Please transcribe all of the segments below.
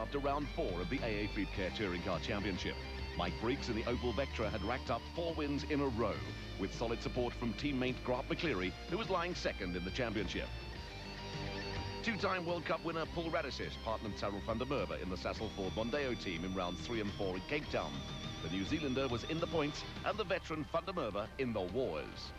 after round 4 of the AA Fleetcare Touring Car Championship. Mike Briggs in the Opel Vectra had racked up 4 wins in a row, with solid support from teammate Grant McCleary, who was lying second in the championship. Two-time World Cup winner Paul Radisich partnered Sarel van der Merwe in the Sassel Ford Mondeo team in rounds 3 and 4 in Cape Town. The New Zealander was in the points and the veteran van der Merwe in the wars.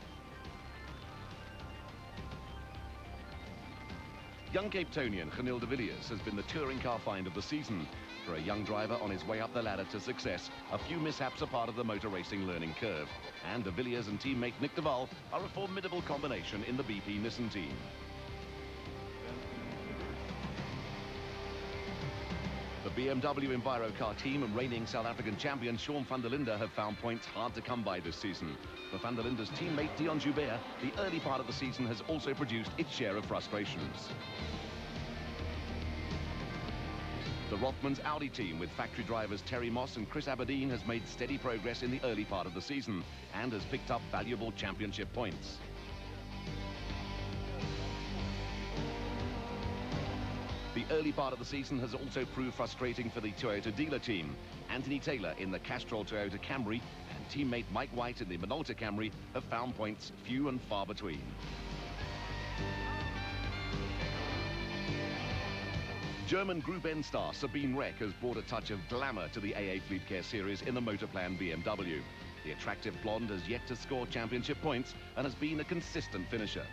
Young Cape Townian Genil de Villiers has been the touring car find of the season. For a young driver on his way up the ladder to success, a few mishaps are part of the motor racing learning curve. And de Villiers and teammate Nick de Waal are a formidable combination in the BP Nissan team. The BMW Envirocar team and reigning South African champion Sean van der Linde have found points hard to come by this season. For van der Linde's teammate Dion Joubert, the early part of the season has also produced its share of frustrations. The Rothmans Audi team with factory drivers Terry Moss and Chris Aberdeen has made steady progress in the early part of the season and has picked up valuable championship points. The early part of the season has also proved frustrating for the Toyota dealer team. Anthony Taylor in the Castrol Toyota Camry and teammate Mike White in the Minolta Camry have found points few and far between. German Group N star Sabine Reck has brought a touch of glamour to the AA Fleetcare series in the Motorplan BMW. The attractive blonde has yet to score championship points and has been a consistent finisher.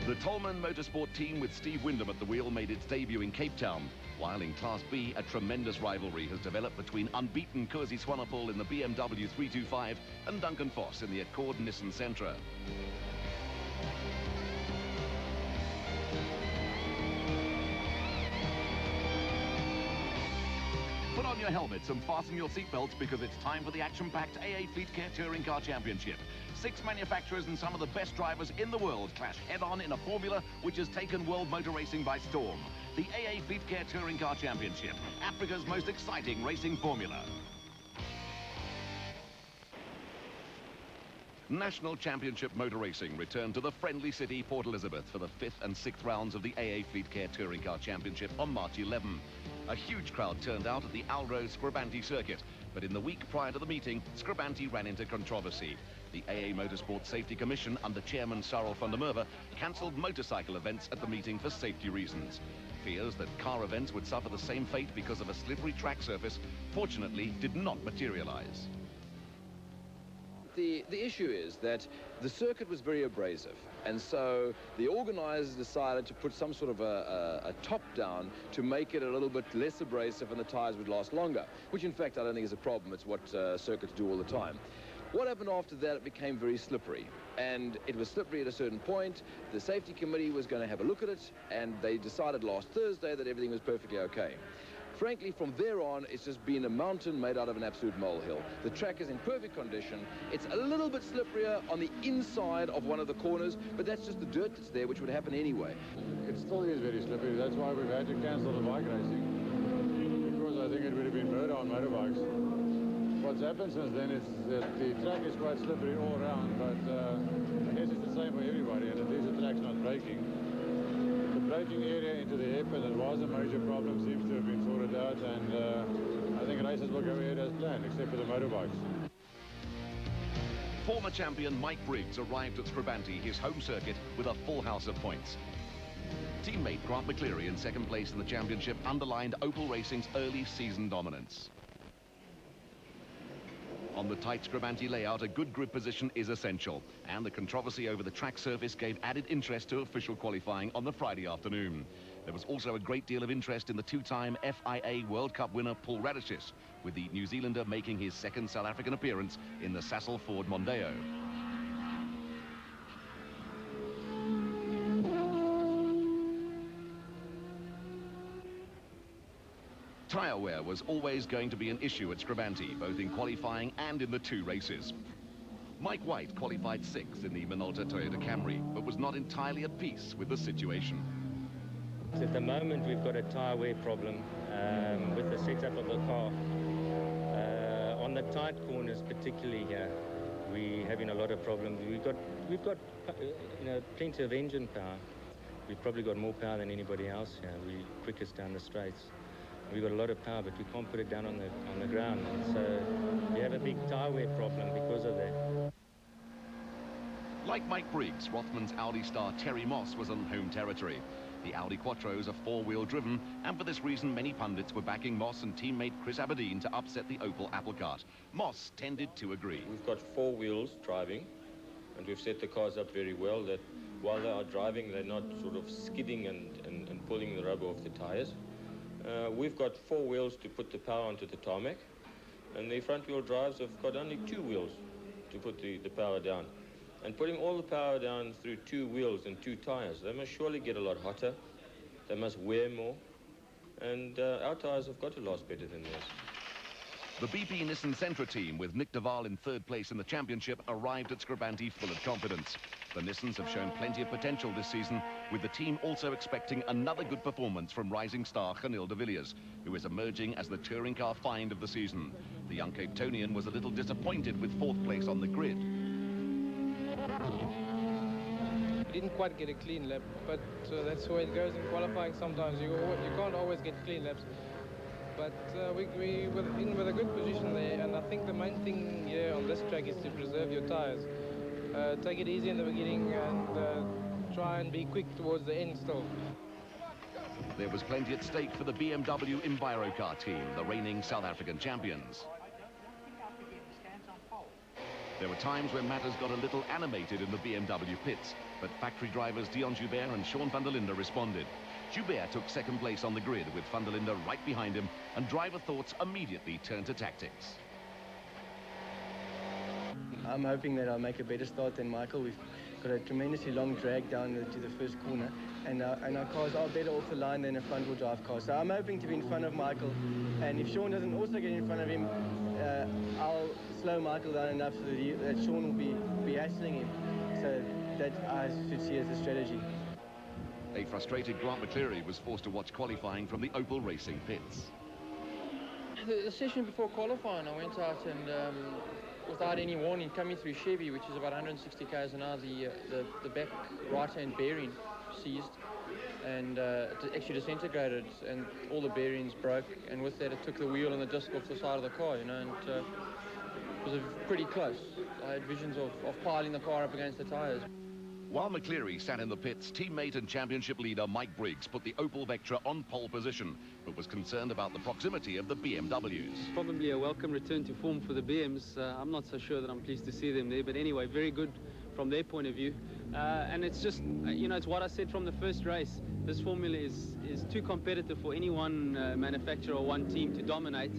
The Tolman Motorsport team with Steve Wyndham at the wheel made its debut in Cape Town, while in Class B a tremendous rivalry has developed between unbeaten Kosi Swanepoel in the BMW 325 and Duncan Foss in the Accord Nissan Sentra. Put on your helmets and fasten your seatbelts because it's time for the action-packed AA Fleetcare Touring Car Championship. 6 manufacturers and some of the best drivers in the world clash head-on in a formula which has taken world motor racing by storm. The AA Fleetcare Touring Car Championship, Africa's most exciting racing formula. National Championship Motor Racing returned to the friendly city Port Elizabeth for the 5th and 6th rounds of the AA Fleetcare Touring Car Championship on March 11. A huge crowd turned out at the Aldo Scribante circuit, but in the week prior to the meeting, Scribante ran into controversy. The AA Motorsport Safety Commission, under Chairman Sarel van der Merwe, cancelled motorcycle events at the meeting for safety reasons. Fears that car events would suffer the same fate because of a slippery track surface, fortunately, did not materialize. The issue is that the circuit was very abrasive, and so the organisers decided to put some sort of a top down to make it a little bit less abrasive and the tyres would last longer, which in fact I don't think is a problem. It's what circuits do all the time. What happened after that, it became very slippery, and it was slippery at a certain point. The safety committee was going to have a look at it, and they decided last Thursday that everything was perfectly okay. Frankly, from there on, it's just been a mountain made out of an absolute molehill. The track is in perfect condition. It's a little bit slipperier on the inside of one of the corners, but that's just the dirt that's there, which would happen anyway. It still is very slippery. That's why we've had to cancel the bike racing, because I think it would have been murder on motorbikes. What's happened since then is that the track is quite slippery all around, but I guess it's the same for everybody, and at least the track's not braking. The braking area into the hairpin that was a major problem seems to have been sorted out, and I think races will go ahead as planned, except for the motorbikes. Former champion Mike Briggs arrived at Scribante, his home circuit, with a full house of points. Teammate Grant McCleary in second place in the championship underlined Opel Racing's early season dominance. On the tight Scribante layout, a good grip position is essential, and the controversy over the track surface gave added interest to official qualifying on the Friday afternoon. There was also a great deal of interest in the two-time FIA World Cup winner Paul Radisich, with the New Zealander making his second South African appearance in the Sassel Ford Mondeo. Tyre wear was always going to be an issue at Scribante, both in qualifying and in the 2 races. Mike White qualified 6th in the Minolta Toyota Camry, but was not entirely at peace with the situation. At the moment, we've got a tyre wear problem with the setup of the car. On the tight corners, particularly here, we're having a lot of problems. We've got plenty of engine power, we've probably got more power than anybody else here. We're quickest down the straights. We've got a lot of power, but we can't put it down on the ground. And so we have a big tyre wear problem because of that. Like Mike Briggs, Rothman's Audi star Terry Moss was on home territory. The Audi Quattros are four-wheel driven, and for this reason many pundits were backing Moss and teammate Chris Aberdeen to upset the Opel Applecart. Moss tended to agree. We've got four wheels driving, and we've set the cars up very well that while they are driving, they're not sort of skidding and pulling the rubber off the tires. We've got four wheels to put the power onto the tarmac, and the front-wheel drives have got only two wheels to put the power down. And putting all the power down through two wheels and two tires, they must surely get a lot hotter, they must wear more, and our tires have got to last better than theirs. The BP Nissan Sentra team, with Nick de Waal in third place in the championship, arrived at Scribante full of confidence. The Nissans have shown plenty of potential this season, with the team also expecting another good performance from rising star Ganil de Villiers, who is emerging as the touring car find of the season. The young Cape Townian was a little disappointed with fourth place on the grid. We didn't quite get a clean lap, but that's the way it goes in qualifying sometimes. You can't always get clean laps. But we were in with a good position there, and I think the main thing here on this track is to preserve your tyres. Take it easy in the beginning and try and be quick towards the end still. There was plenty at stake for the BMW Envirocar team, the reigning South African champions. There were times when matters got a little animated in the BMW pits, but factory drivers Dion Joubert and Sean van der Linde responded. Joubert took second place on the grid with van der Linde right behind him, and driver thoughts immediately turned to tactics. I'm hoping that I'll make a better start than Michael. We've got a tremendously long drag down to the first corner, and our cars are better off the line than a front-wheel drive car. So I'm hoping to be in front of Michael, and if Sean doesn't also get in front of him, I'll slow Michael down enough so that Sean will be hassling him. So that I should see as a strategy. A frustrated Grant McCleary was forced to watch qualifying from the Opel Racing pits. The session before qualifying, I went out and without any warning, coming through Chevy, which is about 160 k's an hour, the back right-hand bearing seized, and it actually disintegrated, and all the bearings broke, and with that it took the wheel and the disc off the side of the car, you know, and it was pretty close. I had visions of piling the car up against the tyres. While McCleary sat in the pits, teammate and championship leader Mike Briggs put the Opel Vectra on pole position, but was concerned about the proximity of the BMWs. Probably a welcome return to form for the BMs. I'm not so sure that I'm pleased to see them there, but anyway, very good from their point of view. And it's just, you know, it's what I said from the first race. This formula is too competitive for any one manufacturer or one team to dominate.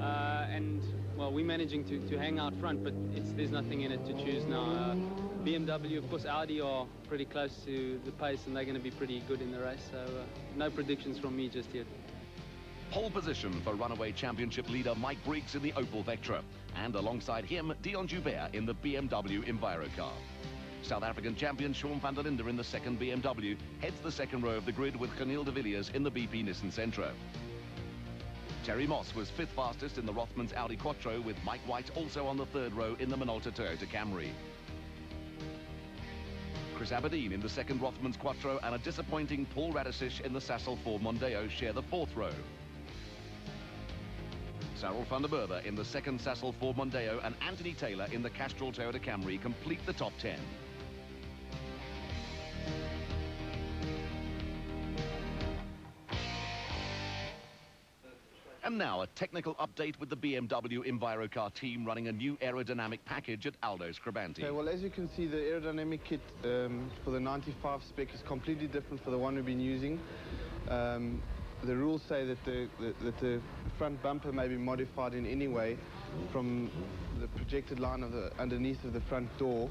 And, well, we're managing to hang out front, but there's nothing in it to choose now. BMW, of course, Audi are pretty close to the pace, and they're going to be pretty good in the race, so no predictions from me just yet. Pole position for runaway championship leader Mike Briggs in the Opel Vectra, and alongside him, Dion Joubert in the BMW Envirocar. South African champion Sean van der Linde in the second BMW heads the second row of the grid with Ganil de Villiers in the BP Nissan Sentra. Terry Moss was fifth fastest in the Rothmans Audi Quattro, with Mike White also on the third row in the Minolta Toyota Camry. Chris Aberdeen in the second Rothmans Quattro and a disappointing Paul Radisich in the Sassel Ford Mondeo share the fourth row. Cyril van der Burger in the second Sassel Ford Mondeo and Anthony Taylor in the Castrol Toyota Camry complete the top 10. And now a technical update with the BMW Envirocar team running a new aerodynamic package at Aldo Scribante. Okay, well, as you can see, the aerodynamic kit for the 95 spec is completely different for the one we've been using. The rules say that the front bumper may be modified in any way from the projected line of the underneath of the front door.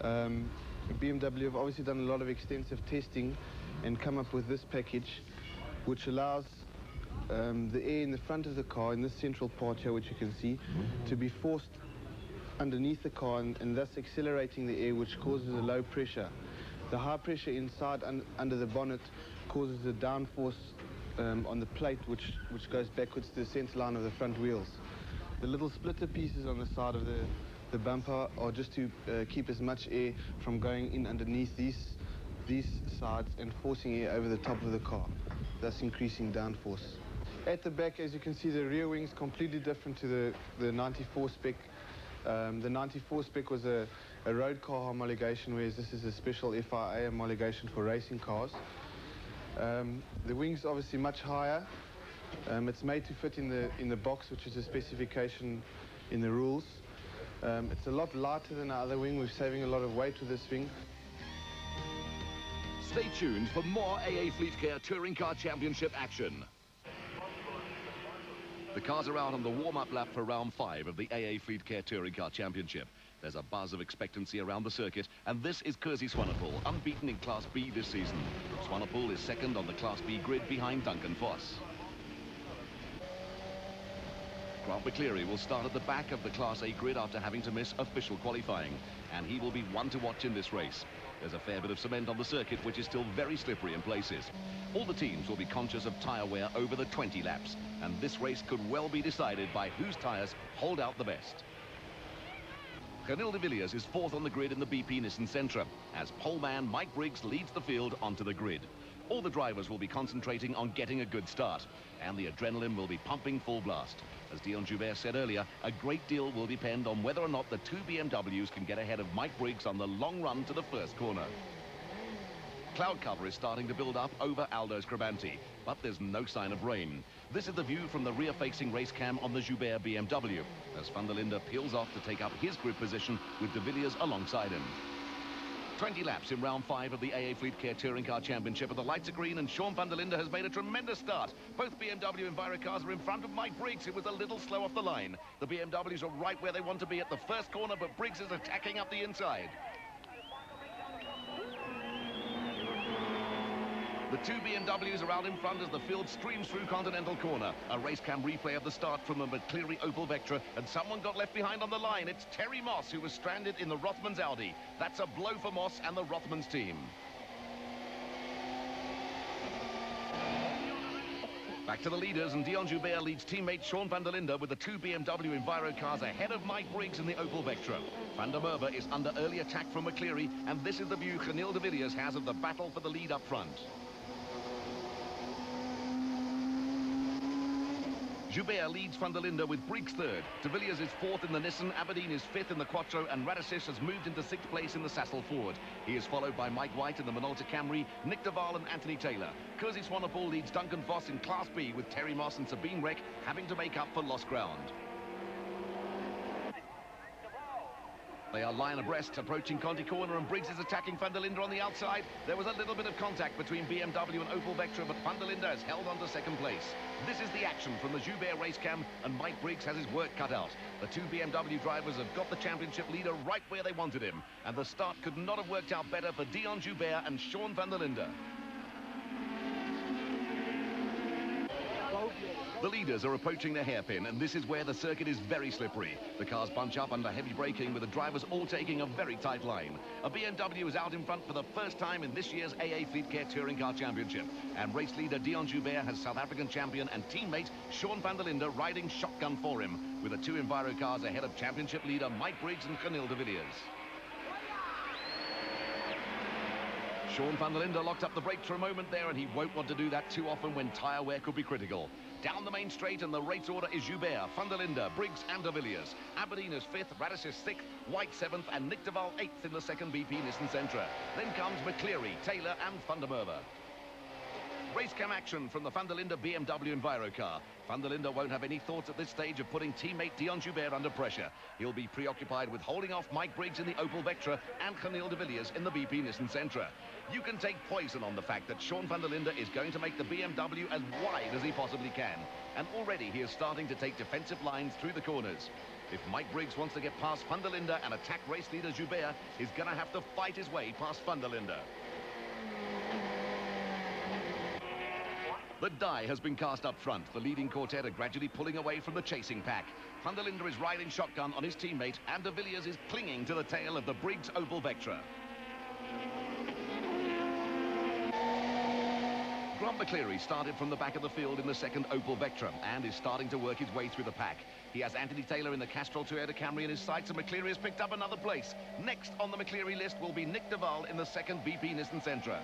BMW have obviously done a lot of extensive testing and come up with this package, which allows the air in the front of the car, in this central part here, which you can see, to be forced underneath the car and thus accelerating the air, which causes a low pressure. The high pressure inside under the bonnet causes a downforce on the plate, which goes backwards to the center line of the front wheels. The little splitter pieces on the side of the bumper are just to keep as much air from going in underneath these these sides and forcing air over the top of the car, thus increasing downforce. At the back, as you can see, the rear wing's completely different to the 94 spec. The 94 spec was a road car homologation, whereas this is a special FIA homologation for racing cars. The wing's obviously much higher. It's made to fit in the box, which is a specification in the rules. It's a lot lighter than our other wing. We're saving a lot of weight with this wing. Stay tuned for more AA Fleetcare Touring Car Championship action. The cars are out on the warm-up lap for round 5 of the AA Fleetcare Touring Car Championship. There's a buzz of expectancy around the circuit, and this is Kersey Swanepoel, unbeaten in Class B this season. Swanepoel is second on the Class B grid behind Duncan Foss. Grant McCleary will start at the back of the Class A grid after having to miss official qualifying, and he will be one to watch in this race. There's a fair bit of cement on the circuit, which is still very slippery in places. All the teams will be conscious of tyre wear over the 20 laps, and this race could well be decided by whose tyres hold out the best. Canil de Villiers is fourth on the grid in the BP Nissan Sentra, as poleman Mike Briggs leads the field onto the grid. All the drivers will be concentrating on getting a good start, and the adrenaline will be pumping full blast. As Dion Joubert said earlier, a great deal will depend on whether or not the two BMWs can get ahead of Mike Briggs on the long run to the first corner. Cloud cover is starting to build up over Aldo Scribante, but there's no sign of rain. This is the view from the rear-facing race cam on the Joubert BMW, as van der Linde peels off to take up his grid position with de Villiers alongside him. 20 laps in round 5 of the AA Fleetcare Touring Car Championship, and the lights are green, and Sean van der Linde has made a tremendous start. Both BMW Enviro cars are in front of Mike Briggs, who was a little slow off the line. The BMWs are right where they want to be at the first corner, but Briggs is attacking up the inside. The two BMWs are out in front as the field streams through Continental Corner. A race cam replay of the start from the McCleary Opel Vectra, and someone got left behind on the line. It's Terry Moss, who was stranded in the Rothmans Audi. That's a blow for Moss and the Rothmans team. Back to the leaders, and Dion Joubert leads teammate Sean van der Linde with the two BMW Enviro cars ahead of Mike Briggs in the Opel Vectra. Van der Merwe is under early attack from McCleary, and this is the view Canil de Villiers has of the battle for the lead up front. Joubert leads van der Linde with Briggs third. De Villiers is fourth in the Nissan, Aberdeen is fifth in the Quattro, and Radisich has moved into sixth place in the Sassel Ford. He is followed by Mike White in the Minolta Camry, Nick de Waal and Anthony Taylor. Kersey Swanepoel leads Duncan Foss in Class B, with Terry Moss and Sabine Reck having to make up for lost ground. They are line abreast, approaching Conti Corner, and Briggs is attacking van der Linde on the outside. There was a little bit of contact between BMW and Opel Vectra, but van der Linde has held on to second place. This is the action from the Joubert race cam, and Mike Briggs has his work cut out. The two BMW drivers have got the championship leader right where they wanted him, and the start could not have worked out better for Dion Joubert and Sean van der Linde. The leaders are approaching the hairpin, and this is where the circuit is very slippery. The cars bunch up under heavy braking, with the drivers all taking a very tight line. A BMW is out in front for the first time in this year's AA Fleetcare Touring Car Championship, and race leader Dion Joubert has South African champion and teammate Sean van der Linde riding shotgun for him, with the two Enviro cars ahead of championship leader Mike Briggs and Canil de Villiers. Sean van der Linde locked up the brakes for a moment there, and he won't want to do that too often when tyre wear could be critical. Down the main straight, and the race order is Joubert, van der Linde, Briggs and de Villiers. Aberdeen is 5th, Radisich 6th, White 7th, and Nick de Waal 8th in the second BP Nissan Sentra. Then comes McCleary, Taylor and van der Merwe. Race cam action from the van der Linde BMW Enviro car. Van der Linde won't have any thoughts at this stage of putting teammate Dion Joubert under pressure. He'll be preoccupied with holding off Mike Briggs in the Opel Vectra and Canil de Villiers in the BP Nissan Sentra. You can take poison on the fact that Sean van der Linde is going to make the BMW as wide as he possibly can. And already he is starting to take defensive lines through the corners. If Mike Briggs wants to get past van der Linde and attack race leader Joubert, he's going to have to fight his way past van der Linde. The die has been cast up front. The leading quartet are gradually pulling away from the chasing pack. Van der Linde is riding shotgun on his teammate, and de Villiers is clinging to the tail of the Briggs Opel Vectra. Grant McCleary started from the back of the field in the second Opel Vectra and is starting to work his way through the pack. He has Anthony Taylor in the Castrol Toyota Camry in his sights, and McCleary has picked up another place. Next on the McCleary list will be Nick Duval in the second BP Nissan Sentra.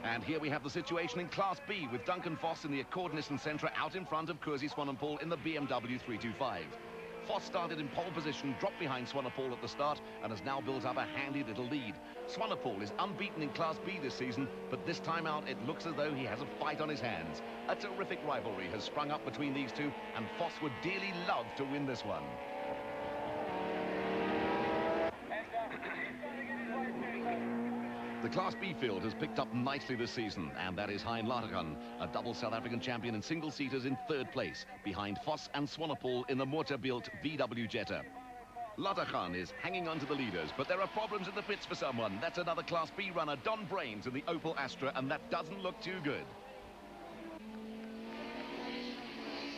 And here we have the situation in Class B with Duncan Foss in the Accord Nissan Sentra out in front of Kersey Swanepoel in the BMW 325. Foss started in pole position, dropped behind Swanepoel at the start, and has now built up a handy little lead. Swanepoel is unbeaten in Class B this season, but this time out it looks as though he has a fight on his hands. A terrific rivalry has sprung up between these two, and Foss would dearly love to win this one. The Class B field has picked up nicely this season, and that is Hein Latergan, a double South African champion in single-seaters, in third place, behind Foss and Swanepoel in the Motor-built VW Jetta. Latergan is hanging on to the leaders, but there are problems in the pits for someone. That's another Class B runner, Don Brains, in the Opel Astra, and that doesn't look too good.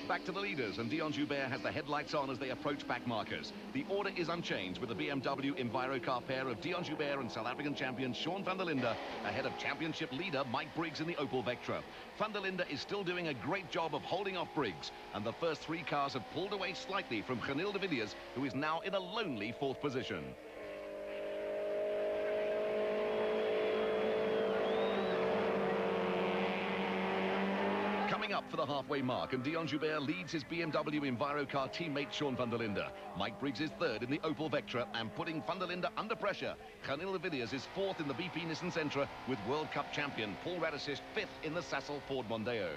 Back to the leaders, and Dion Joubert has the headlights on as they approach back markers. The order is unchanged, with the BMW Envirocar pair of Dion Joubert and South African champion Sean van der Linde ahead of championship leader Mike Briggs in the Opel Vectra. Van der Linde is still doing a great job of holding off Briggs, and the first three cars have pulled away slightly from Genil de Villiers, who is now in a lonely fourth position. Coming up for the halfway mark, and Dion Joubert leads his BMW Envirocar teammate Sean van der Linde. Mike Briggs is third in the Opel Vectra and putting van der Linde under pressure. Genil de Villiers is fourth in the BP Nissan Sentra, with World Cup champion Paul Radisich fifth in the Sassel Ford Mondeo.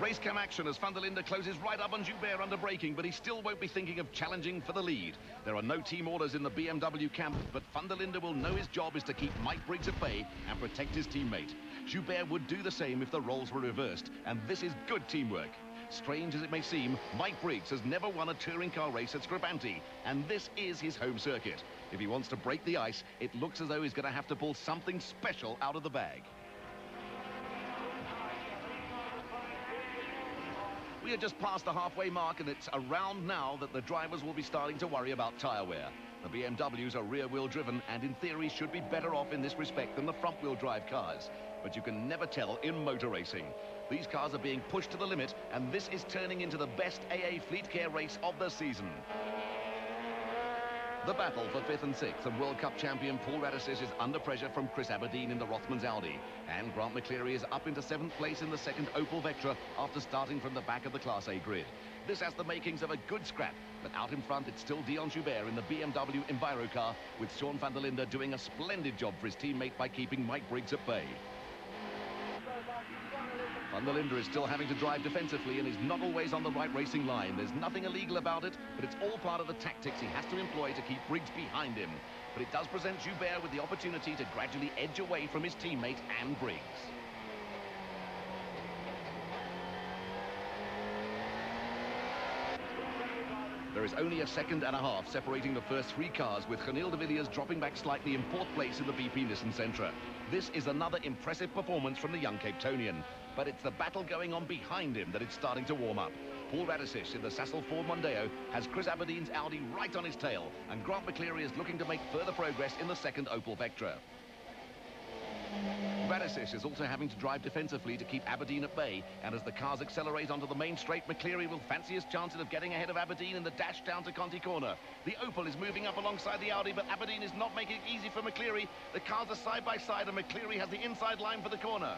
Race cam action as van der Linde closes right up on Joubert under braking, but he still won't be thinking of challenging for the lead. There are no team orders in the BMW camp, but van der Linde will know his job is to keep Mike Briggs at bay and protect his teammate. Joubert would do the same if the roles were reversed, and this is good teamwork. Strange as it may seem, Mike Briggs has never won a touring car race at Scribante, and this is his home circuit. If he wants to break the ice, it looks as though he's going to have to pull something special out of the bag. We are just past the halfway mark, and it's around now that the drivers will be starting to worry about tyre wear. The BMWs are rear-wheel driven and in theory should be better off in this respect than the front-wheel drive cars. But you can never tell in motor racing. These cars are being pushed to the limit, and this is turning into the best AA Fleetcare race of the season. The battle for 5th and 6th, and World Cup champion Paul Radisich is under pressure from Chris Aberdeen in the Rothmans Audi. And Grant McCleary is up into 7th place in the second Opel Vectra after starting from the back of the Class A grid. This has the makings of a good scrap, but out in front it's still Dion Joubert in the BMW Envirocar, with Sean van der Linde doing a splendid job for his teammate by keeping Mike Briggs at bay. Van der Linde is still having to drive defensively and is not always on the right racing line. There's nothing illegal about it, but it's all part of the tactics he has to employ to keep Briggs behind him. But it does present Joubert with the opportunity to gradually edge away from his teammate and Briggs. There is only a second and a half separating the first three cars, with Genil de Villiers dropping back slightly in 4th place in the BP Nissan Sentra. This is another impressive performance from the young Cape Townian, but it's the battle going on behind him that it's starting to warm up. Paul Radisich in the Sassel Ford Mondeo has Chris Aberdeen's Audi right on his tail, and Grant McCleary is looking to make further progress in the second Opel Vectra. Radisich is also having to drive defensively to keep Aberdeen at bay, and as the cars accelerate onto the main straight, McCleary will fancy his chances of getting ahead of Aberdeen in the dash down to Conti Corner. The Opel is moving up alongside the Audi, but Aberdeen is not making it easy for McCleary. The cars are side by side, and McCleary has the inside line for the corner.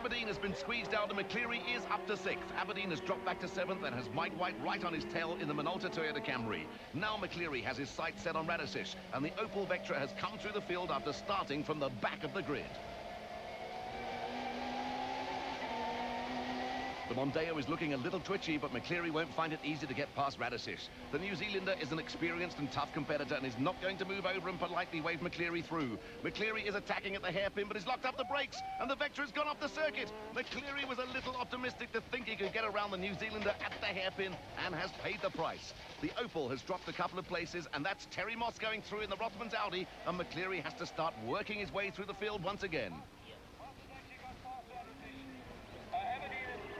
Aberdeen has been squeezed out and McCleary is up to 6th. Aberdeen has dropped back to 7th and has Mike White right on his tail in the Minolta Toyota Camry. Now McCleary has his sights set on Radisich, and the Opel Vectra has come through the field after starting from the back of the grid. The Mondeo is looking a little twitchy, but McCleary won't find it easy to get past Radisich. The New Zealander is an experienced and tough competitor and is not going to move over and politely wave McCleary through. McCleary is attacking at the hairpin, but he's locked up the brakes, and the Vectra has gone off the circuit. McCleary was a little optimistic to think he could get around the New Zealander at the hairpin and has paid the price. The Opel has dropped a couple of places, and that's Terry Moss going through in the Rothmans Audi, and McCleary has to start working his way through the field once again.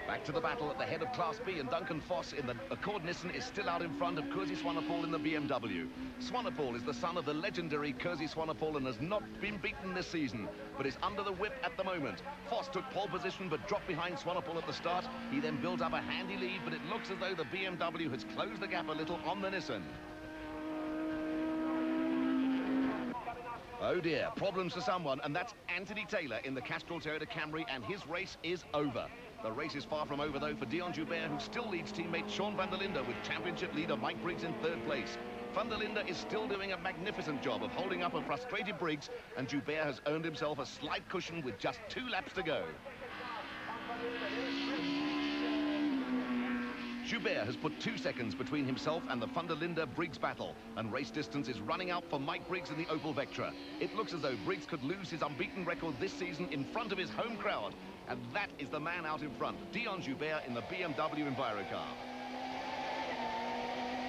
Back to the battle at the head of Class B, and Duncan Foss in the Accord Nissan is still out in front of Kersey Swanepoel in the BMW. Swanepoel is the son of the legendary Kersey Swanepoel and has not been beaten this season, but is under the whip at the moment. Foss took pole position but dropped behind Swanepoel at the start. He then built up a handy lead, but it looks as though the BMW has closed the gap a little on the Nissan. Oh dear, problems for someone, and that's Anthony Taylor in the Castrol Toyota Camry, and his race is over. The race is far from over, though, for Dion Joubert, who still leads teammate Sean van der Linde with championship leader Mike Briggs in third place. Van der Linde is still doing a magnificent job of holding up a frustrated Briggs, and Joubert has earned himself a slight cushion with just 2 laps to go. Joubert has put 2 seconds between himself and the Van der Linde-Briggs battle, and race distance is running out for Mike Briggs in the Opel Vectra. It looks as though Briggs could lose his unbeaten record this season in front of his home crowd, and that is the man out in front, Dion Joubert in the BMW Envirocar.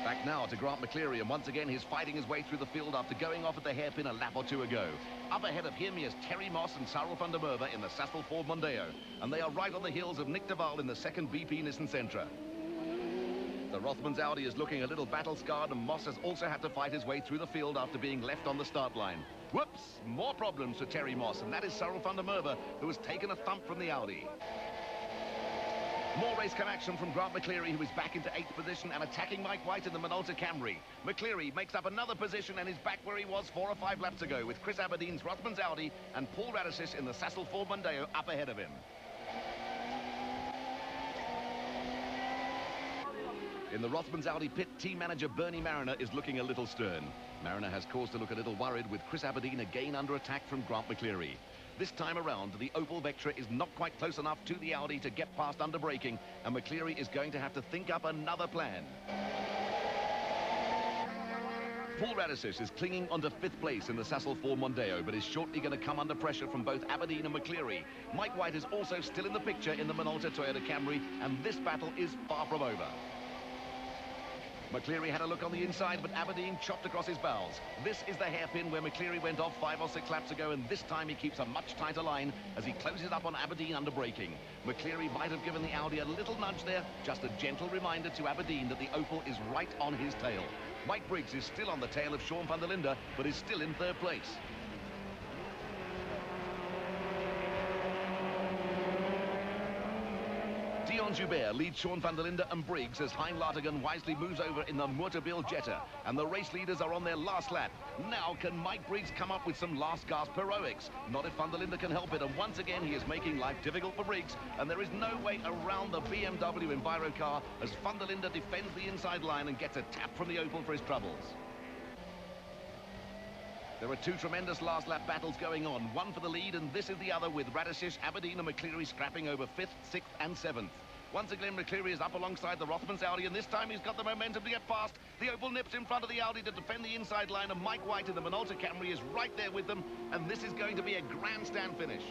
Back now to Grant McCleary, and once again he's fighting his way through the field after going off at the hairpin a lap or 2 ago. Up ahead of him is Terry Moss and Cyril van der Merwe in the Sassel Ford Mondeo, and they are right on the heels of Nick de Waal in the second BP Nissan Sentra. The Rothmans Audi is looking a little battle-scarred, and Moss has also had to fight his way through the field after being left on the start line. Whoops! More problems for Terry Moss, and that is Cyril van der Merwe, who has taken a thump from the Audi. More race car action from Grant McCleary, who is back into 8th position and attacking Mike White in the Minolta Camry. McCleary makes up another position and is back where he was 4 or 5 laps ago, with Chris Aberdeen's Rothmans Audi and Paul Radisys in the Sassel Ford Mondeo up ahead of him. In the Rothmans Audi pit, team manager Bernie Mariner is looking a little stern. Mariner has cause to look a little worried, with Chris Aberdeen again under attack from Grant McCleary. This time around, the Opel Vectra is not quite close enough to the Audi to get past under braking, and McCleary is going to have to think up another plan. Paul Radisys is clinging onto 5th place in the Sassel Ford Mondeo, but is shortly going to come under pressure from both Aberdeen and McCleary. Mike White is also still in the picture in the Minolta Toyota Camry, and this battle is far from over. McCleary had a look on the inside, but Aberdeen chopped across his bows. This is the hairpin where McCleary went off 5 or 6 laps ago, and this time he keeps a much tighter line as he closes up on Aberdeen under braking. McCleary might have given the Audi a little nudge there, just a gentle reminder to Aberdeen that the Opel is right on his tail. Mike Briggs is still on the tail of Sean van der Linde, but is still in 3rd place. Dion Joubert leads Sean van der Linde and Briggs as Hein Latergan wisely moves over in the Motorbill Jetta, and the race leaders are on their last lap. Now can Mike Briggs come up with some last gasp heroics? Not if van der Linde can help it, and once again he is making life difficult for Briggs, and there is no way around the BMW Envirocar as van der Linde defends the inside line and gets a tap from the Opel for his troubles. There are 2 tremendous last lap battles going on, one for the lead, and this is the other, with Radisys, Aberdeen and McCleary scrapping over 5th, 6th and 7th. Once again, McCleary is up alongside the Rothmans Audi, and this time he's got the momentum to get past. The Opel nips in front of the Audi to defend the inside line, and Mike White in the Minolta Camry is right there with them, and this is going to be a grandstand finish.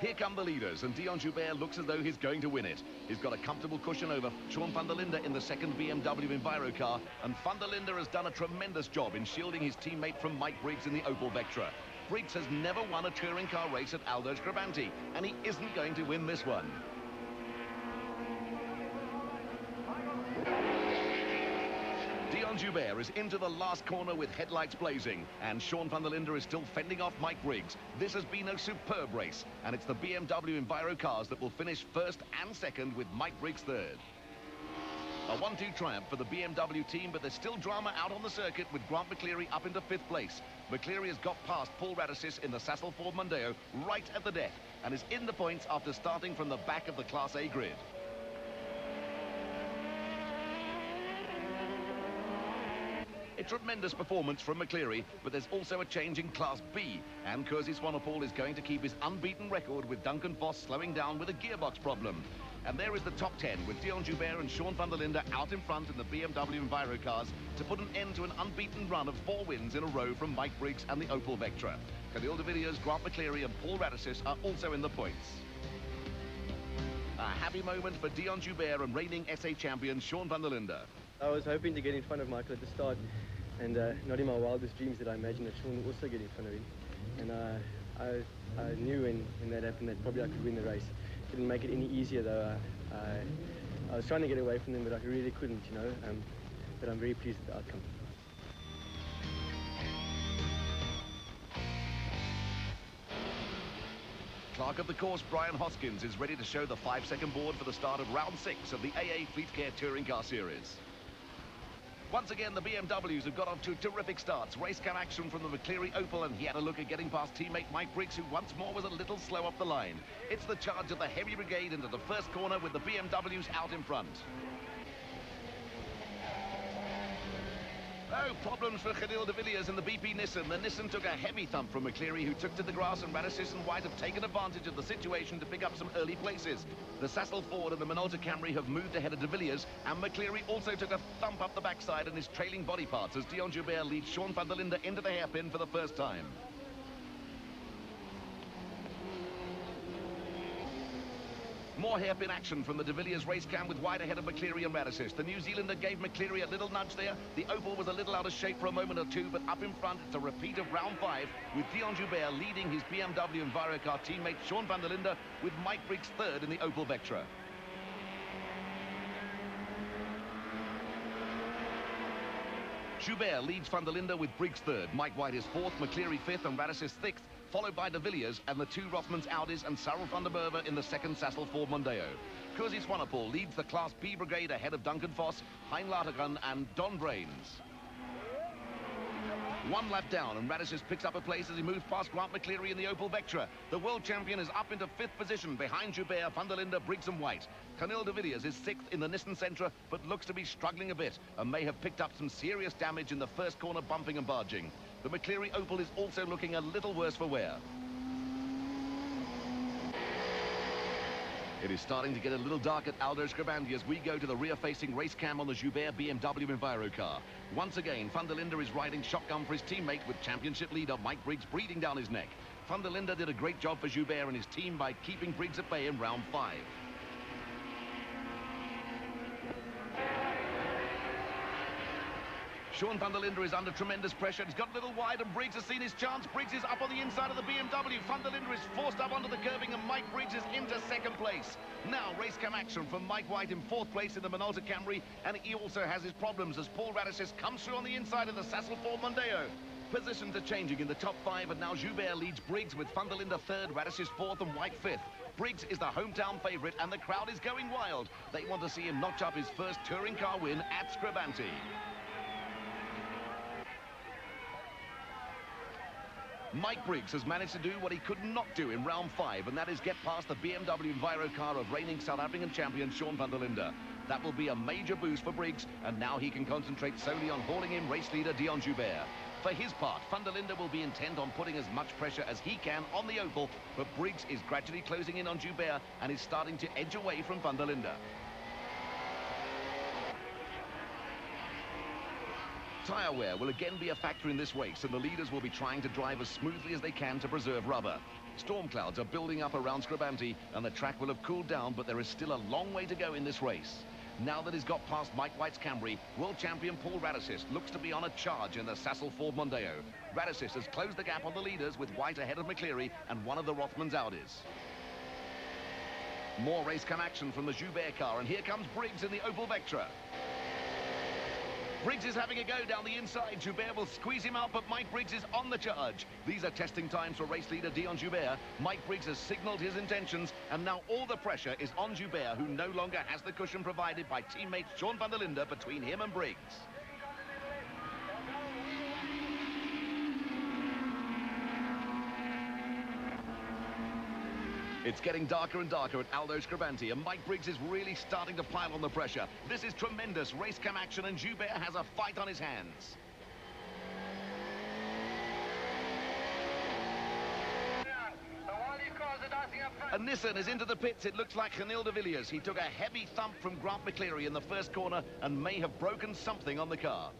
Here come the leaders, and Dion Joubert looks as though he's going to win it. He's got a comfortable cushion over Sean van der Linde in the second BMW Envirocar, and van der Linde has done a tremendous job in shielding his teammate from Mike Briggs in the Opel Vectra. Briggs has never won a touring car race at Aldo Scribante, and he isn't going to win this one. Dion Joubert is into the last corner with headlights blazing, and Sean van der Linde is still fending off Mike Briggs. This has been a superb race, and it's the BMW Envirocars that will finish 1st and 2nd, with Mike Briggs 3rd. A 1-2 triumph for the BMW team, but there's still drama out on the circuit, with Grant McCleary up into 5th place. McCleary has got past Paul Radisys in the Sassel Ford Mondeo right at the death, and is in the points after starting from the back of the Class A grid. A tremendous performance from McCleary, but there's also a change in Class B, and Kersey Swanepoel is going to keep his unbeaten record, with Duncan Foss slowing down with a gearbox problem. And there is the top 10, with Dion Joubert and Sean van der Linde out in front in the BMW Envirocars to put an end to an unbeaten run of 4 wins in a row from Mike Briggs and the Opel Vectra. Cadilda Video's Grant McCleary and Paul Radisys are also in the points. A happy moment for Dion Joubert and reigning SA champion Sean van der Linde. I was hoping to get in front of Michael at the start, and not in my wildest dreams did I imagine that Sean would also get in front of him. And I knew when that happened that probably I could win the race. Didn't make it any easier though. I was trying to get away from them, but I really couldn't, you know. But I'm very pleased with the outcome. Clerk of the course, Brian Hoskins, is ready to show the 5-second board for the start of round 6 of the AA Fleetcare Touring Car Series. Once again, the BMWs have got off to terrific starts. Race cam action from the McCleary Opel, and he had a look at getting past teammate Mike Briggs, who once more was a little slow up the line. It's the charge of the heavy brigade into the first corner with the BMWs out in front. Oh, problems for Khalil de Villiers in the BP Nissan. The Nissan took a heavy thump from McCleary, who took to the grass, and Radisys and White have taken advantage of the situation to pick up some early places. The Sassel Ford and the Minolta Camry have moved ahead of de Villiers, and McCleary also took a thump up the backside and is trailing body parts as Dion Joubert leads Sean van der Linde into the hairpin for the first time. More hairpin action from the de Villiers race cam with White ahead of McCleary and Radisys. The New Zealander gave McCleary a little nudge there. The Opel was a little out of shape for a moment or two, but up in front, it's a repeat of round 5 with Dion Joubert leading his BMW EnviroCar teammate Sean van der Linde, with Mike Briggs third in the Opel Vectra. Joubert leads van der Linde with Briggs third. Mike White is fourth, McCleary fifth, and Radisys sixth, followed by de Villiers and the two Rothmans Audis and Sarel van der Merwe in the second Sassel Ford Mondeo. Kurzi Swanepoel leads the Class B brigade ahead of Duncan Voss, Hein Latergan and Don Brains. One lap down, and Radisys picks up a place as he moves past Grant McCleary in the Opel Vectra. The world champion is up into 5th position behind Joubert, van der Linde, Briggs and White. Khalil de Villiers is 6th in the Nissan Sentra, but looks to be struggling a bit and may have picked up some serious damage in the first corner bumping and barging. The McCleary Opel is also looking a little worse for wear. It is starting to get a little dark at Aldo Scribante as we go to the rear-facing race cam on the Joubert BMW EnviroCar. Once again, van der Linde is riding shotgun for his teammate with championship leader Mike Briggs breathing down his neck. Van der Linde did a great job for Joubert and his team by keeping Briggs at bay in round 5. Sean van der Linde is under tremendous pressure. He's got a little wide and Briggs has seen his chance. Briggs is up on the inside of the BMW. Van der Linde is forced up onto the curbing and Mike Briggs is into 2nd place. Now race cam action from Mike White in 4th place in the Minolta Camry, and he also has his problems as Paul Radisys comes through on the inside of the Sassel Ford Mondeo. Positions are changing in the top 5, and now Joubert leads Briggs with van der Linde 3rd, Radisys 4th and White 5th. Briggs is the hometown favourite and the crowd is going wild. They want to see him notch up his first touring car win at Scribante. Mike Briggs has managed to do what he could not do in round 5, and that is get past the BMW EnviroCar of reigning South African champion Sean van der Linde. That will be a major boost for Briggs, and now he can concentrate solely on hauling in race leader Dion Joubert. For his part, van der Linde will be intent on putting as much pressure as he can on the Opel, but Briggs is gradually closing in on Joubert and is starting to edge away from van der Linde. Tyre wear will again be a factor in this race, and the leaders will be trying to drive as smoothly as they can to preserve rubber. Storm clouds are building up around Scribante, and the track will have cooled down, but there is still a long way to go in this race. Now that he's got past Mike White's Camry, world champion Paul Radisys looks to be on a charge in the Sassel Ford Mondeo. Radisys has closed the gap on the leaders with White ahead of McCleary and one of the Rothmans Audis. More race cam action from the Joubert car, and here comes Briggs in the Opel Vectra. Briggs is having a go down the inside. Joubert will squeeze him out, but Mike Briggs is on the charge. These are testing times for race leader Dion Joubert. Mike Briggs has signalled his intentions, and now all the pressure is on Joubert, who no longer has the cushion provided by teammate Sean van der Linde between him and Briggs. It's getting darker and darker at Aldo Scribante, and Mike Briggs is really starting to pile on the pressure. This is tremendous race cam action, and Joubert has a fight on his hands. A Nissan is into the pits. It looks like Khalil de Villiers. He took a heavy thump from Grant McCleary in the first corner and may have broken something on the car.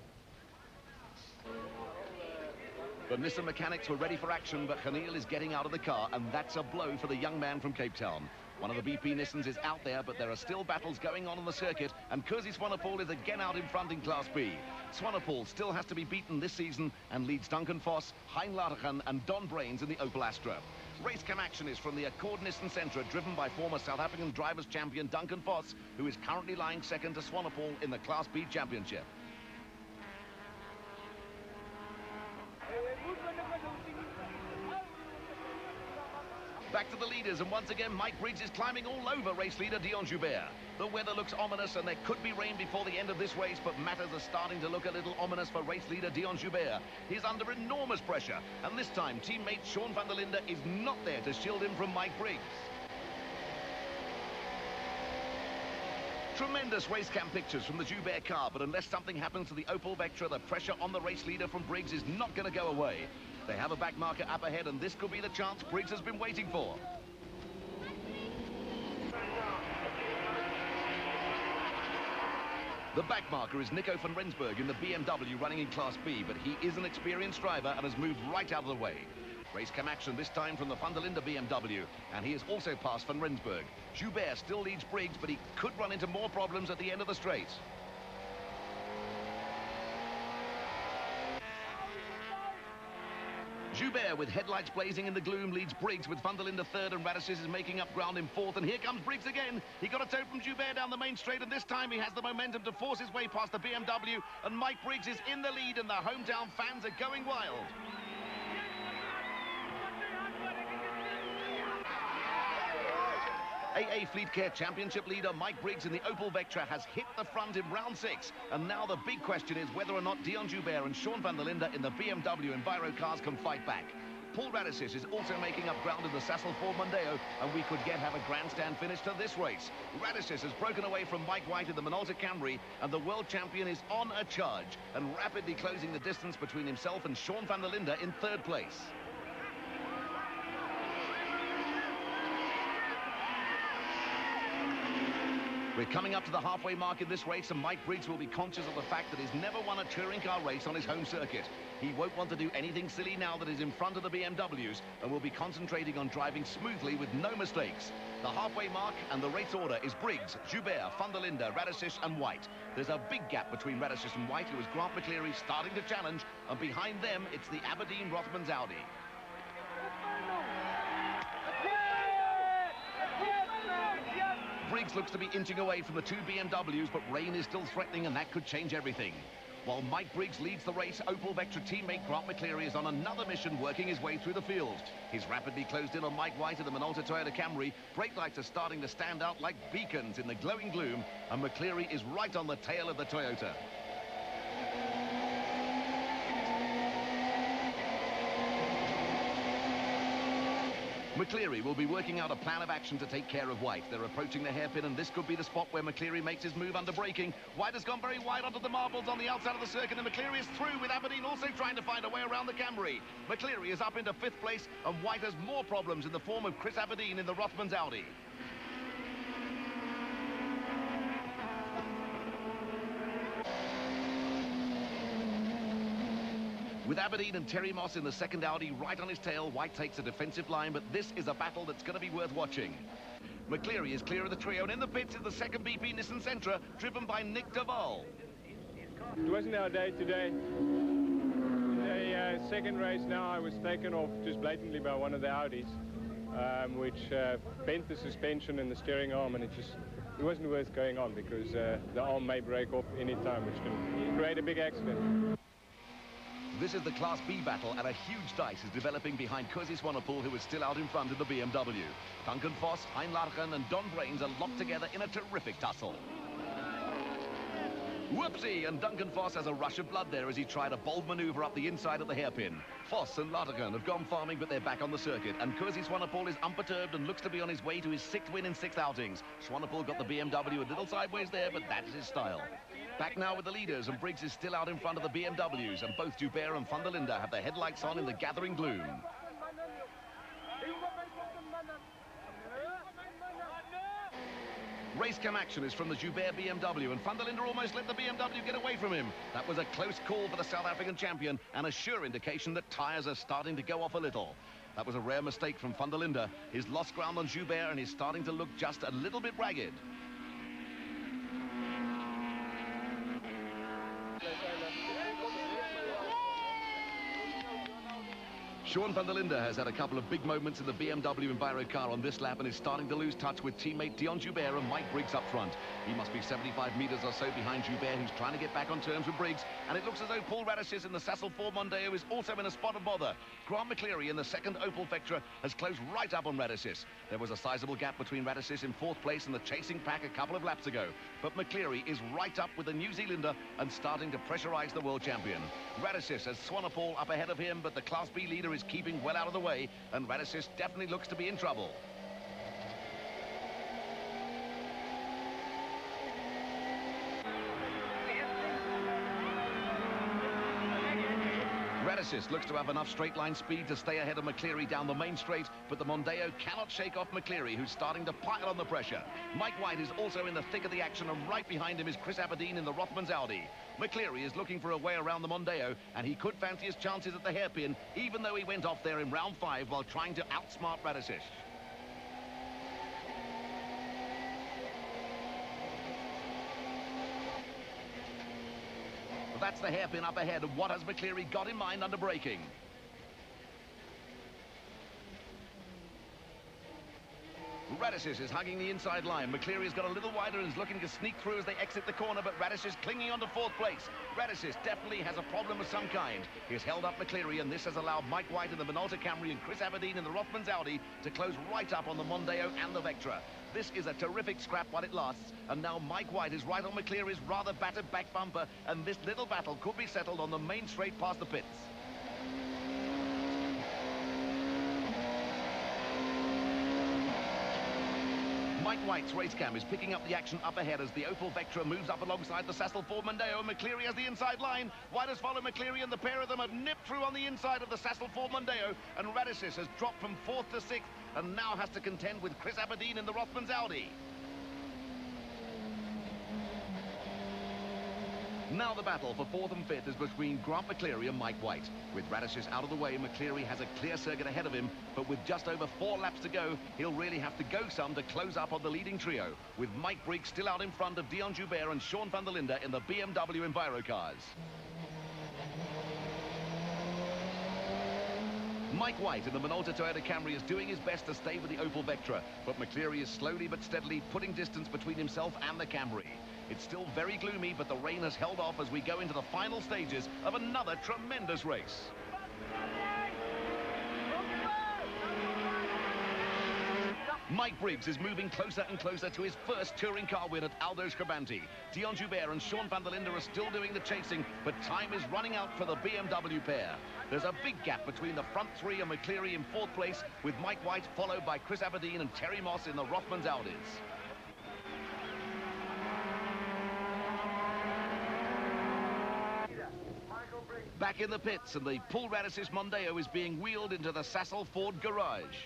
The Nissan mechanics were ready for action, but Khalil is getting out of the car, and that's a blow for the young man from Cape Town. One of the BP Nissans is out there, but there are still battles going on the circuit, and Kurzy Swanepoel is again out in front in Class B. Swanepoel still has to be beaten this season and leads Duncan Vos, Hein Latergan and Don Brains in the Opel Astra. Race cam action is from the Accord Nissan Sentra, driven by former South African drivers champion Duncan Vos, who is currently lying second to Swanepoel in the Class B Championship. Back to the leaders, and once again Mike Briggs is climbing all over race leader Dion Joubert. The weather looks ominous and there could be rain before the end of this race, but matters are starting to look a little ominous for race leader Dion Joubert. He's under enormous pressure, and this time teammate Sean van der Linde is not there to shield him from Mike Briggs. Tremendous race cam pictures from the Joubert car, but unless something happens to the Opel Vectra, the pressure on the race leader from Briggs is not going to go away. They have a back marker up ahead, and this could be the chance Briggs has been waiting for. The back marker is Nico van Rensburg in the BMW running in Class B, but he is an experienced driver and has moved right out of the way. Race cam action this time from the van der Linde BMW, and he has also passed van Rensburg. Joubert still leads Briggs, but he could run into more problems at the end of the straight. Joubert, with headlights blazing in the gloom, leads Briggs, with van der Linde third, and Radishes is making up ground in fourth. And here comes Briggs again. He got a tow from Joubert down the main straight, and this time he has the momentum to force his way past the BMW. And Mike Briggs is in the lead, and the hometown fans are going wild. AA Fleetcare Championship leader Mike Briggs in the Opel Vectra has hit the front in round 6. And now the big question is whether or not Dion Joubert and Sean van der Linde in the BMW Enviro cars can fight back. Paul Radishes is also making up ground in the Sassel Ford Mondeo, and we could have a grandstand finish to this race. Radishes has broken away from Mike White in the Minolta Camry, and the world champion is on a charge and rapidly closing the distance between himself and Sean van der Linde in third place. We're coming up to the halfway mark in this race, and Mike Briggs will be conscious of the fact that he's never won a touring car race on his home circuit. He won't want to do anything silly now that he's in front of the BMWs, and will be concentrating on driving smoothly with no mistakes. The halfway mark and the race order is Briggs, Joubert, van der Linde, Radishes and White. There's a big gap between Radishes and White, who is Grant McCleary starting to challenge, and behind them it's the Aberdeen Rothmans Audi. Briggs looks to be inching away from the two BMWs, but rain is still threatening, and that could change everything. While Mike Briggs leads the race, Opel Vectra teammate Grant McCleary is on another mission, working his way through the field. He's rapidly closed in on Mike White in the Minolta Toyota Camry. Brake lights are starting to stand out like beacons in the glowing gloom, and McCleary is right on the tail of the Toyota. McCleary will be working out a plan of action to take care of White. They're approaching the hairpin, and this could be the spot where McCleary makes his move under braking. White has gone very wide onto the marbles on the outside of the circuit, and McCleary is through, with Aberdeen also trying to find a way around the Camry. McCleary is up into 5th place, and White has more problems in the form of Chris Aberdeen in the Rothmans Audi. With Aberdeen and Terry Moss in the second Audi right on his tail, White takes a defensive line, but this is a battle that's going to be worth watching. McCleary is clear of the trio, and in the pits is the second BP Nissan Sentra, driven by Nick Duval. It wasn't our day today. The second race now, I was taken off just blatantly by one of the Audis, which bent the suspension and the steering arm, and it wasn't worth going on, because the arm may break off any time, which can create a big accident. This is the Class B battle, and a huge dice is developing behind Kurzy Swanepoel, who is still out in front of the BMW. Duncan Vos, Hein Latergan and Don Brains are locked together in a terrific tussle. Whoopsie! And Duncan Vos has a rush of blood there as he tried a bold maneuver up the inside of the hairpin. Vos and Latergan have gone farming, but they're back on the circuit, and Kurzy Swanepoel is unperturbed and looks to be on his way to his 6th win in 6 outings. Swanepoel got the BMW a little sideways there, but that is his style. Back now with the leaders, and Briggs is still out in front of the BMWs, and both Joubert and van der Linde have their headlights on in the gathering gloom. Race cam action is from the Joubert BMW, and van der Linde almost let the BMW get away from him. That was a close call for the South African champion, and a sure indication that tyres are starting to go off a little. That was a rare mistake from van der Linde. He's lost ground on Joubert and is starting to look just a little bit ragged. Sean van der Linde has had a couple of big moments in the BMW Enviro car on this lap and is starting to lose touch with teammate Dion Joubert and Mike Briggs up front. He must be 75 metres or so behind Joubert, who's trying to get back on terms with Briggs. And it looks as though Paul Radishes in the Sassel 4 Mondeo is also in a spot of bother. Grant McCleary in the second Opel Vectra has closed right up on Radishes. There was a sizable gap between Radishes in 4th place and the chasing pack a couple of laps ago. But McCleary is right up with the New Zealander and starting to pressurise the world champion. Radishes has Swanepoel up ahead of him, but the Class B leader is keeping well out of the way, and Radishes definitely looks to be in trouble. Radishes looks to have enough straight line speed to stay ahead of McCleary down the main straight, but the Mondeo cannot shake off McCleary, who's starting to pile on the pressure. Mike White is also in the thick of the action, and right behind him is Chris Aberdeen in the Rothmans Audi. McCleary is looking for a way around the Mondeo, and he could fancy his chances at the hairpin, even though he went off there in round 5 while trying to outsmart Radishes. That's the hairpin up ahead. What has McCleary got in mind under braking? Radishes is hugging the inside line. McCleary's got a little wider and is looking to sneak through as they exit the corner, but Radishes clinging on to 4th place. Radishes definitely has a problem of some kind. He's held up McCleary, and this has allowed Mike White in the Minolta Camry and Chris Aberdeen in the Rothmans Audi to close right up on the Mondeo and the Vectra. This is a terrific scrap while it lasts, and now Mike White is right on McCleary's rather battered back bumper, and this little battle could be settled on the main straight past the pits. Mike White's race cam is picking up the action up ahead as the Opel Vectra moves up alongside the Sassel 4 Mondeo. McCleary has the inside line. White has followed McCleary, and the pair of them have nipped through on the inside of the Sassel 4 Mondeo, and Radishes has dropped from 4th to 6th and now has to contend with Chris Aberdeen in the Rothmans Audi. Now the battle for 4th and 5th is between Grant McCleary and Mike White. With Radishes out of the way, McCleary has a clear circuit ahead of him, but with just over 4 laps to go, he'll really have to go some to close up on the leading trio, with Mike Briggs still out in front of Dion Joubert and Sean van der Linde in the BMW Enviro cars. Mike White in the Minolta Toyota Camry is doing his best to stay with the Opel Vectra, but McCleary is slowly but steadily putting distance between himself and the Camry. It's still very gloomy, but the rain has held off as we go into the final stages of another tremendous race. Mike Briggs is moving closer and closer to his first touring car win at Aldo Scribante. Dion Joubert and Sean van der Linde are still doing the chasing, but time is running out for the BMW pair. There's a big gap between the front 3 and McCleary in 4th place, with Mike White followed by Chris Aberdeen and Terry Moss in the Rothmans Audis. Back in the pits, and the Paul Radishes Mondeo is being wheeled into the Sassel Ford garage.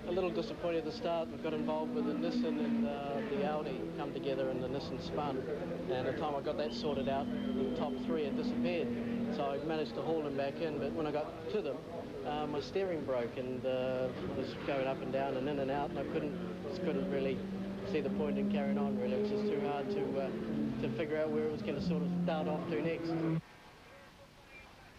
A little disappointed at the start. We got involved with the Nissan and the Audi come together, and the Nissan spun. And by the time I got that sorted out, the top 3 had disappeared. So I managed to haul them back in, but when I got to them, my steering broke and was going up and down and in and out, and I just couldn't really see the point in carrying on, really. It was just too hard to figure out where it was going to sort of start off to next.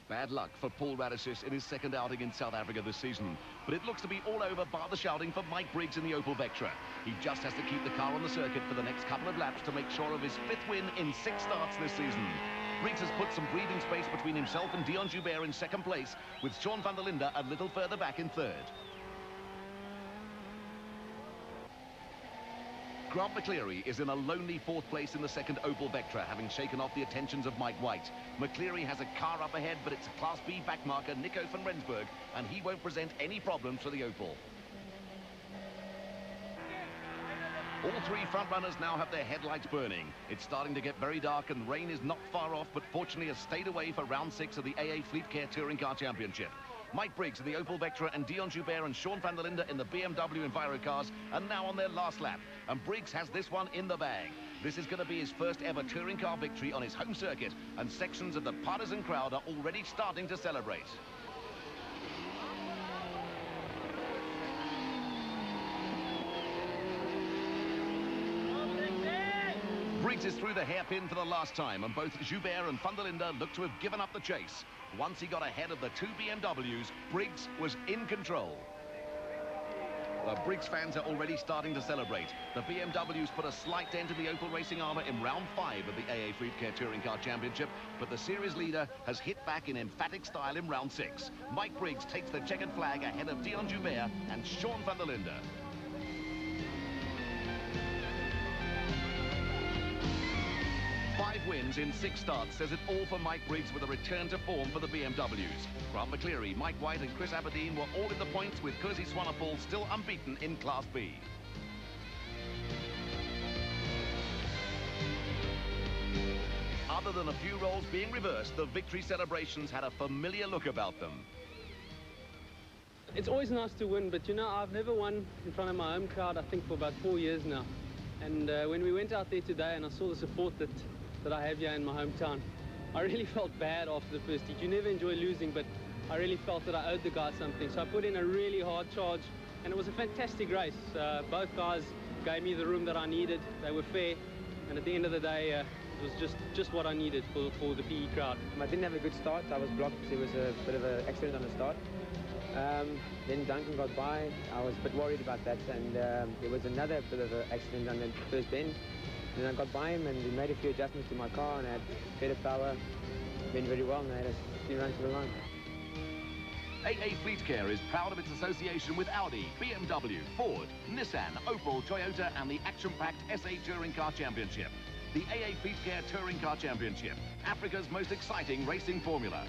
Bad luck for Paul Radishes in his second outing in South Africa this season. But it looks to be all over bar the shouting for Mike Briggs in the Opel Vectra. He just has to keep the car on the circuit for the next couple of laps to make sure of his 5th win in 6 starts this season. Briggs has put some breathing space between himself and Dion Joubert in 2nd place, with Sean van der Linde a little further back in 3rd. Grant McCleary is in a lonely 4th place in the second Opel Vectra, having shaken off the attentions of Mike White. McCleary has a car up ahead, but it's a Class B backmarker, Nico van Rensburg, and he won't present any problems for the Opel. All 3 front runners now have their headlights burning. It's starting to get very dark, and rain is not far off, but fortunately has stayed away for round 6 of the AA Fleetcare Touring Car Championship. Mike Briggs in the Opel Vectra and Dion Joubert and Sean van der Linde in the BMW Enviro cars are now on their last lap, and Briggs has this one in the bag. This is going to be his first ever touring car victory on his home circuit, and sections of the partisan crowd are already starting to celebrate. Briggs is through the hairpin for the last time, and both Joubert and van der Linde look to have given up the chase. Once he got ahead of the two BMWs, Briggs was in control. The Briggs fans are already starting to celebrate. The BMWs put a slight dent in the Opel Racing armour in round 5 of the AA Fleetcare Touring Car Championship, but the series leader has hit back in emphatic style in round 6. Mike Briggs takes the checkered flag ahead of Dion Joubert and Sean van der Linde. Five wins in 6 starts says it all for Mike Briggs with a return to form for the BMWs. Grant McCleary, Mike White and Chris Aberdeen were all in the points, with Kersey Swanepoel still unbeaten in Class B. Other than a few roles being reversed, the victory celebrations had a familiar look about them. It's always nice to win, but you know, I've never won in front of my home crowd, I think, for about 4 years now. And when we went out there today and I saw the support that I have here in my hometown, I really felt bad after the first heat. You never enjoy losing, but I really felt that I owed the guys something. So I put in a really hard charge, and it was a fantastic race. Both guys gave me the room that I needed. They were fair, and at the end of the day, it was just what I needed for the PE crowd. I didn't have a good start. I was blocked. There was a bit of an accident on the start. Then Duncan got by. I was a bit worried about that, and there was another bit of an accident on the first bend. Then I got by him, and we made a few adjustments to my car, and I had better power. Went very well, and I had a few runs to the line. AA Fleetcare is proud of its association with Audi, BMW, Ford, Nissan, Opel, Toyota and the action-packed SA Touring Car Championship. The AA Fleetcare Touring Car Championship, Africa's most exciting racing formula.